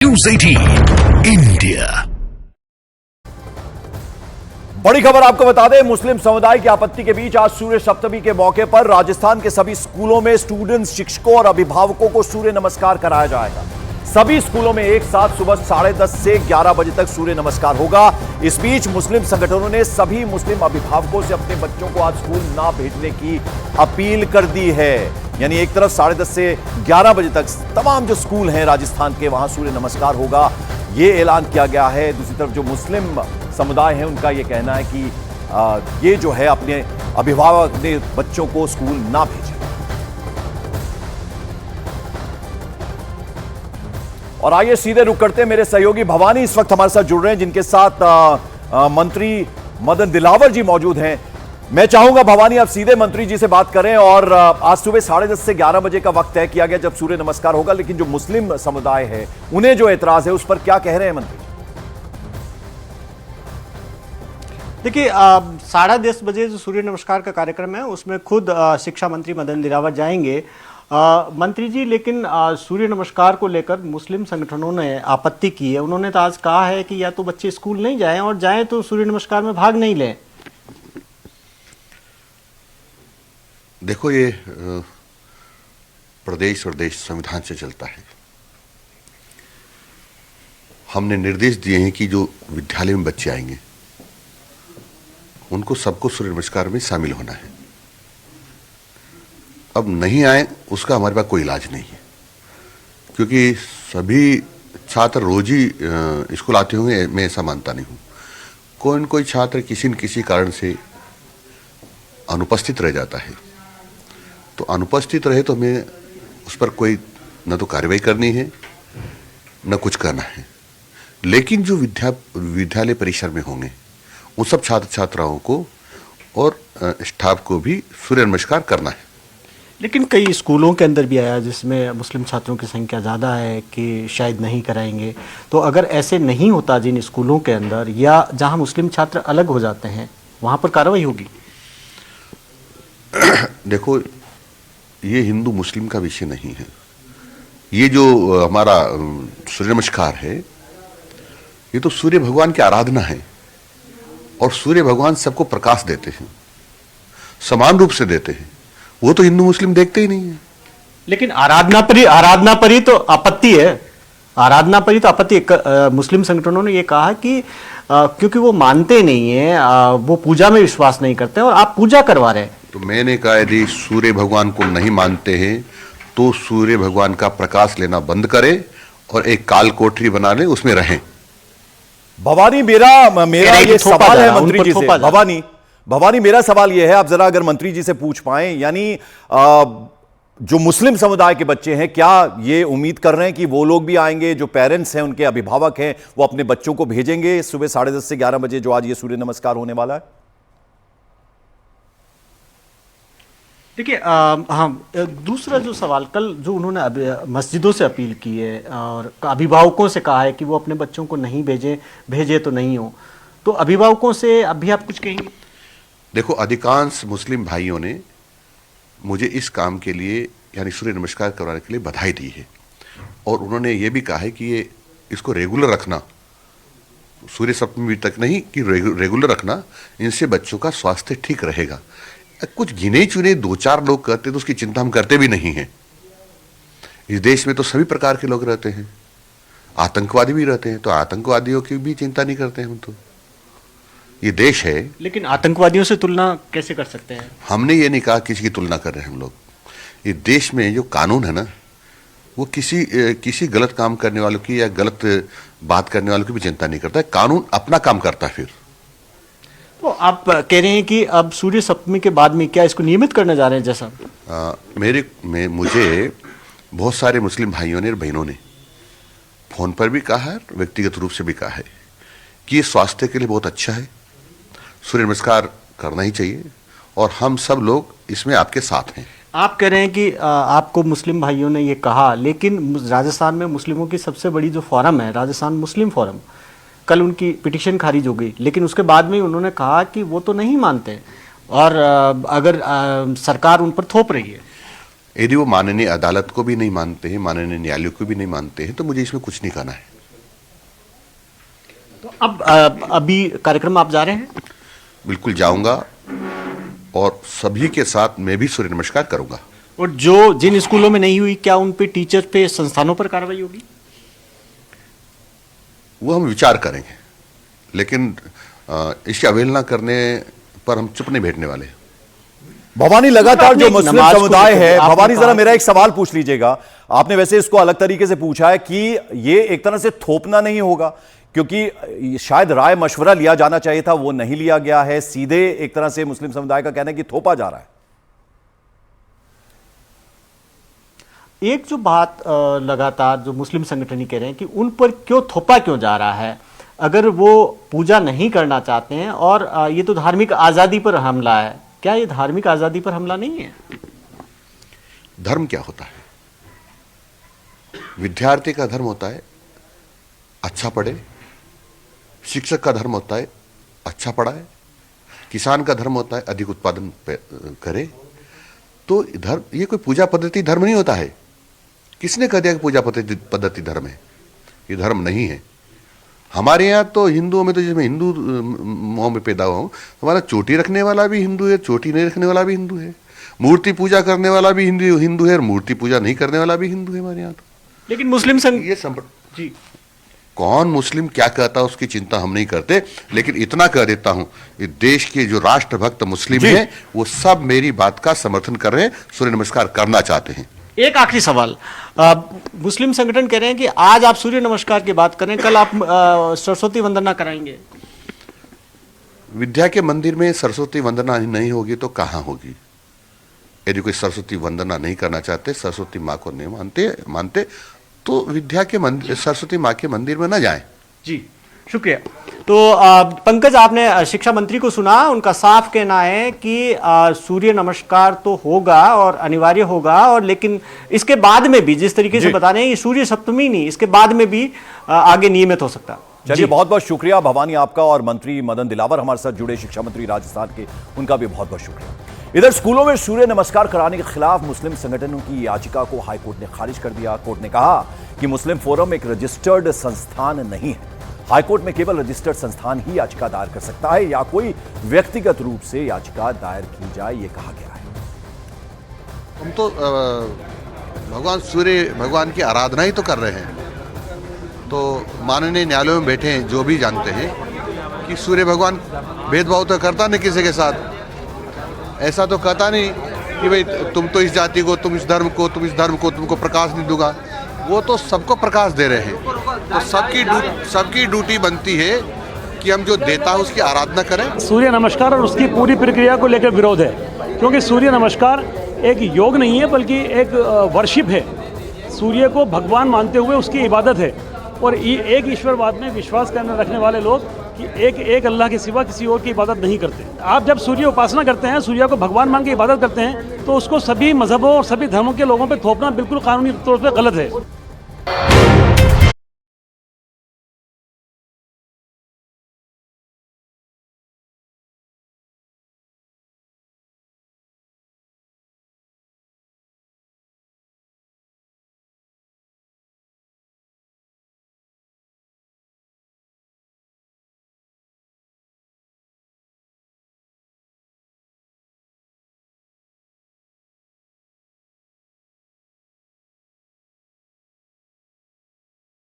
News 18 India. बड़ी खबर आपको बता दें, मुस्लिम समुदाय की आपत्ति के बीच आज सूर्य सप्तमी के मौके पर राजस्थान के सभी स्कूलों में स्टूडेंट्स, शिक्षकों और अभिभावकों को सूर्य नमस्कार कराया जाएगा। सभी स्कूलों में एक साथ सुबह 10:30 से 11 बजे तक सूर्य नमस्कार होगा। इस बीच मुस्लिम संगठनों ने सभी मुस्लिम अभिभावकों से अपने बच्चों को आज स्कूल ना भेजने की अपील कर दी है। यानी एक तरफ 10:30 से 11 बजे तक तमाम जो स्कूल हैं राजस्थान के, वहां सूर्य नमस्कार होगा, ये ऐलान किया गया है। दूसरी तरफ जो मुस्लिम समुदाय है, उनका ये कहना है कि ये जो है अपने अभिभावक अपने बच्चों को स्कूल ना भेजें। और आइए सीधे रुक करते हैं, मेरे सहयोगी भवानी इस वक्त हमारे साथ जुड़ रहे हैं, जिनके साथ मंत्री मदन दिलावर जी मौजूद हैं। मैं चाहूंगा भवानी आप सीधे मंत्री जी से बात करें। और आज सुबह 10:30 से 11 बजे का वक्त तय किया गया जब सूर्य नमस्कार होगा, लेकिन जो मुस्लिम समुदाय है उन्हें जो एतराज है उस पर क्या कह रहे हैं मंत्री? देखिए, 10:30 बजे जो सूर्य नमस्कार का कार्यक्रम है उसमें खुद शिक्षा मंत्री मदन दिलावर जाएंगे। मंत्री जी, लेकिन सूर्य नमस्कार को लेकर मुस्लिम संगठनों ने आपत्ति की है। उन्होंने तो आज कहा है कि या तो बच्चे स्कूल नहीं जाएं और जाएं तो सूर्य नमस्कार में भाग नहीं लें। देखो, ये प्रदेश और देश संविधान से चलता है। हमने निर्देश दिए हैं कि जो विद्यालय में बच्चे आएंगे उनको सबको सूर्य नमस्कार में शामिल होना है। अब नहीं आए उसका हमारे पास कोई इलाज नहीं है, क्योंकि सभी छात्र रोज ही स्कूल आते होंगे, मैं ऐसा मानता नहीं हूँ। कोई न कोई छात्र किसी न किसी कारण से अनुपस्थित रह जाता है, तो अनुपस्थित रहे तो हमें उस पर कोई न तो कार्रवाई करनी है न कुछ करना है। लेकिन जो विद्यालय परिसर में होंगे उन सब छात्र छात्राओं को और स्टाफ को भी सूर्य नमस्कार करना है। लेकिन कई स्कूलों के अंदर भी आया जिसमें मुस्लिम छात्रों की संख्या ज़्यादा है कि शायद नहीं कराएंगे। तो अगर ऐसे नहीं होता जिन स्कूलों के अंदर या जहां मुस्लिम छात्र अलग हो जाते हैं, वहां पर कार्रवाई होगी? देखो, ये हिंदू मुस्लिम का विषय नहीं है। ये जो हमारा सूर्य नमस्कार है, ये तो सूर्य भगवान की आराधना है। और सूर्य भगवान सबको प्रकाश देते हैं, समान रूप से देते हैं। वो तो हिंदू मुस्लिम देखते ही नहीं है। लेकिन आराधना पर ही तो आपत्ति है। आराधना पर ही तो आपत्ति। मुस्लिम संगठनों ने ये कहा कि क्योंकि वो मानते नहीं है, वो पूजा में विश्वास नहीं करते और आप पूजा करवा रहे हैं। तो मैंने कहा, यदि सूर्य भगवान को नहीं मानते हैं तो सूर्य भगवान का प्रकाश लेना बंद करें और एक काल कोठरी बना लें, उसमें रहें। भवानी, मेरा ये सवाल है मंत्री जी से। भवानी, मेरा सवाल ये है, आप जरा अगर मंत्री जी से पूछ पाएं, यानी जो मुस्लिम समुदाय के बच्चे हैं, क्या ये उम्मीद कर रहे हैं कि वो लोग भी आएंगे, जो पेरेंट्स हैं, उनके अभिभावक हैं, वो अपने बच्चों को भेजेंगे सुबह 10:30 से 11 बजे जो आज ये सूर्य नमस्कार होने वाला है? देखिए, हाँ, दूसरा जो सवाल, कल जो उन्होंने मस्जिदों से अपील की है और अभिभावकों से कहा है कि वो अपने बच्चों को नहीं भेजे तो नहीं हो, तो अभिभावकों से अभी आप कुछ कहेंगे? देखो, अधिकांश मुस्लिम भाइयों ने मुझे इस काम के लिए, यानी सूर्य नमस्कार करवाने के लिए बधाई दी है। और उन्होंने ये भी कहा है कि ये इसको रेगुलर रखना, सूर्य सप्तमी तक नहीं कि रेगुलर रखना, इनसे बच्चों का स्वास्थ्य ठीक रहेगा। कुछ गिने चुने 2-4 लोग करते तो उसकी चिंता हम करते भी नहीं हैं। इस देश में तो सभी प्रकार के लोग रहते हैं, आतंकवादी भी रहते हैं, तो आतंकवादियों की भी चिंता नहीं करते हम। तो ये देश है। लेकिन आतंकवादियों से तुलना कैसे कर सकते हैं? हमने ये नहीं कहा किसी की तुलना कर रहे हैं हम लोग। ये देश में जो कानून है ना, वो किसी गलत काम करने वालों की या गलत बात करने वालों की भी चिंता नहीं करता है। कानून अपना काम करता है। फिर तो आप कह रहे हैं कि अब सूर्य सप्तमी के बाद में क्या इसको नियमित करने जा रहे हैं? जैसा मुझे बहुत सारे मुस्लिम भाइयों ने और बहनों ने फोन पर भी कहा है, व्यक्तिगत रूप से भी कहा है कि ये स्वास्थ्य के लिए बहुत अच्छा है, सूर्य नमस्कार करना ही चाहिए और हम सब लोग इसमें आपके साथ हैं। आप कह रहे हैं कि आपको मुस्लिम भाइयों ने ये कहा, लेकिन राजस्थान में मुस्लिमों की सबसे बड़ी जो फोरम है, राजस्थान मुस्लिम फोरम, कल उनकी पिटीशन खारिज हो गई, लेकिन उसके बाद में उन्होंने कहा कि वो तो नहीं मानते और अगर सरकार उन पर थोप रही है। यदि वो माननीय अदालत को भी नहीं मानते हैं, माननीय न्यायालय को भी नहीं मानते हैं, तो मुझे इसमें कुछ नहीं करना है। तो अब अभी कार्यक्रम में आप जा रहे हैं? बिल्कुल जाऊंगा और सभी के साथ मैं भी सूर्य नमस्कार करूंगा। और जो जिन स्कूलों में नहीं हुई, क्या उन पे टीचर पे, संस्थानों पर कार्रवाई होगी? वो हम विचार करेंगे, लेकिन इसकी अवहेलना करने पर हम चुप नहीं बैठने वाले। भवानी, लगातार जो मुस्लिम समुदाय है, भवानी जरा मेरा एक सवाल पूछ लीजिएगा। आपने वैसे इसको अलग तरीके से पूछा है कि ये एक तरह से थोपना नहीं होगा, क्योंकि शायद राय मशवरा लिया जाना चाहिए था, वो नहीं लिया गया है। सीधे एक तरह से मुस्लिम समुदाय का कहना है कि थोपा जा रहा है। एक जो बात लगातार जो मुस्लिम संगठन ही कह रहे हैं कि उन पर क्यों थोपा क्यों जा रहा है, अगर वो पूजा नहीं करना चाहते हैं, और ये तो धार्मिक आज़ादी पर हमला है, क्या ये धार्मिक आज़ादी पर हमला नहीं है? धर्म क्या होता है? विद्यार्थी का धर्म होता है अच्छा पढ़े, शिक्षक का धर्म होता है अच्छा पढ़ाए, किसान का धर्म होता है अधिक उत्पादन करे। तो धर्म, ये कोई पूजा पद्धति धर्म नहीं होता है। किसने कह दिया कि पूजा पद्धति धर्म है? ये धर्म नहीं है। हमारे यहाँ तो हिंदुओं में, तो जिसमें हिंदू मुंह में पैदा हुआ हूँ, हमारा चोटी रखने वाला भी हिंदू है, चोटी नहीं रखने वाला भी हिंदू है, मूर्ति पूजा करने वाला भी हिंदू है, और मूर्ति पूजा नहीं करने वाला भी हिंदू है हमारे यहाँ। तो लेकिन मुस्लिम संघ ये जी, कौन मुस्लिम क्या कहता है उसकी चिंता हम नहीं करते, लेकिन इतना कह देता हूं, देश के जो राष्ट्रभक्त मुस्लिम हैं वो सब मेरी बात का समर्थन कर रहे हैं, सूर्य नमस्कार करना चाहते हैं। एक आखिरी सवाल, मुस्लिम संगठन कह रहे हैं कि आज आप सूर्य नमस्कार की बात करें, कल आप सरस्वती वंदना कराएंगे। विद्या के मंदिर में सरस्वती वंदना नहीं होगी तो कहां होगी? यदि कोई सरस्वती वंदना नहीं करना चाहते, सरस्वती माँ को नहीं मानते तो विद्या के मंदिर, सरस्वती माँ के मंदिर में न जाएं। जी, शुक्रिया। तो पंकज, आपने शिक्षा मंत्री को सुना, उनका साफ कहना है कि सूर्य नमस्कार तो होगा और अनिवार्य होगा, और लेकिन इसके बाद में भी, जिस तरीके से बता रहे हैं, ये सूर्य सप्तमी नहीं, इसके बाद में भी आगे नियमित हो सकता है। चलिए, बहुत बहुत शुक्रिया भवानी आपका, और मंत्री मदन दिलावर हमारे साथ जुड़े, शिक्षा मंत्री राजस्थान के, उनका भी बहुत बहुत शुक्रिया। इधर स्कूलों में सूर्य नमस्कार कराने के खिलाफ मुस्लिम संगठनों की याचिका को हाईकोर्ट ने खारिज कर दिया। कोर्ट ने कहा कि मुस्लिम फोरम एक रजिस्टर्ड संस्थान नहीं है। हाईकोर्ट में केवल रजिस्टर्ड संस्थान ही याचिका दायर कर सकता है, या कोई व्यक्तिगत रूप से याचिका दायर की जाए, ये कहा गया है। हम तो भगवान सूर्य भगवान की आराधना ही तो कर रहे हैं। तो माननीय न्यायालयों में बैठे हैं जो भी जानते हैं कि सूर्य भगवान भेदभाव तो करता नहीं किसी के साथ। ऐसा तो कहता नहीं कि भाई तुम तो इस जाति को, तुम इस धर्म को, तुम इस धर्म को, तुमको प्रकाश नहीं दूंगा। वो तो सबको प्रकाश दे रहे हैं। तो सबकी ड्यूटी बनती है कि हम जो देता है उसकी आराधना करें। सूर्य नमस्कार और उसकी पूरी प्रक्रिया को लेकर विरोध है, क्योंकि सूर्य नमस्कार एक योग नहीं है, बल्कि एक वर्शिप है। सूर्य को भगवान मानते हुए उसकी इबादत है, और एक ईश्वरवाद में विश्वास करने रखने वाले लोग कि एक अल्लाह के सिवा किसी और की इबादत नहीं करते। आप जब सूर्य उपासना करते हैं, सूर्य को भगवान मान के इबादत करते हैं, तो उसको सभी मजहबों और सभी धर्मों के लोगों पे थोपना बिल्कुल कानूनी तौर पे गलत है।